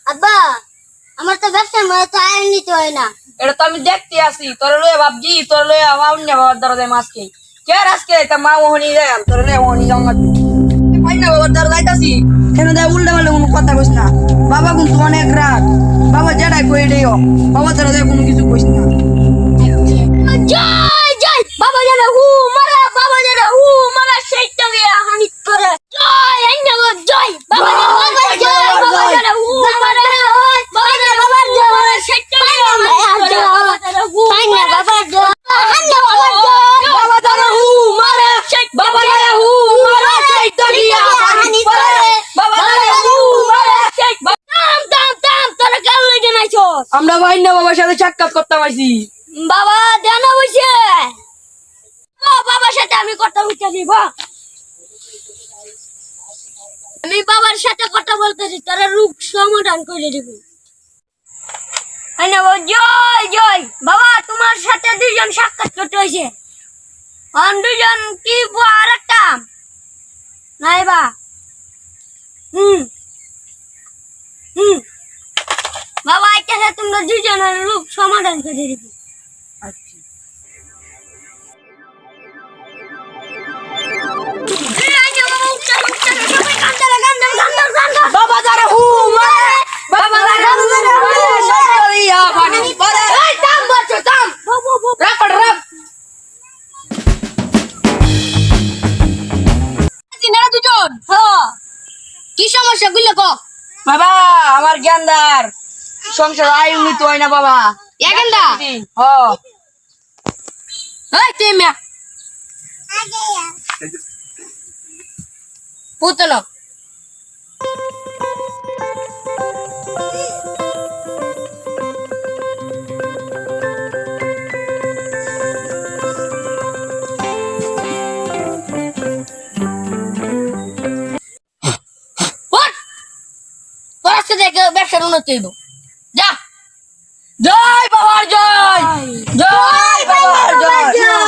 আব্বা আমার তো ব্যবসার মধ্যে তো আয় নিতে হয় না। এটা তো আমি দেখতে আসি তোর লয়ে ভাবছি তোর লয়ে আমার অন্য বাবার দ্বারা যায় মাছকে কে আজকে তা মা ওহনি যায় তোর লয়ে ওহনি যাও না পাই না বাবার দ্বারা যাইতাছি কেন দেয় উল্টা পাল্টা কোনো কথা কইস না বাবা কিন্তু অনেক রাগ বাবা যেটাই কই দিও বাবা দ্বারা যায় কোনো কিছু কইস না জয় জয় বাবা জানা হু মারা বাবা জানা হু মারা সেইটা গিয়া হানি করে জয় আইনা জয় বাবা জানা বাবা জানা হু মারা বাবা জানা বাবা জানা সেইটা গিয়া বাবা জানা হু আইনা বাবা জানা আইনা বাবা জানা বাবা জানা হু মারা বাবা জানা হু মারা সেইটা গিয়া হানি করে বাবা জানা হু মারা সেইটা দাম তোরা কেন লাগে নাইছস আমরা ভাই না বাবার সাথে সাক্ষাৎ করতে পাইছি বাবা দেন বসে বাবার সাথে আমি কথা বলতে দিব আমি বাবার সাথে কথা বলতেছি তারা রূপ সমাধান করে দিব জয় জয় বাবা তোমার সাথে দুইজন সাক্ষাৎ করতে হয়েছে দুজন কি আর একটা নাই বা বাবা এটা তোমরা দুজনের রূপ সমাধান করে দিব বাবা দ্বারা হু মারে বাবা দ্বারা হু মারে সরিয়া বানি পরে এই থাম বলছো থাম রাপড় রাপ দিনা দুজন হ্যাঁ কি সমস্যা গুলো কো বাবা আমার জ্ঞানদার সংসার আয় উন্নীত হয় না বাবা এগেন্দা হ এই তেমিয়া পুতলো ব্যবসার উন্নতি হইব যা জয় বাবার জয় জয় বাবার জয়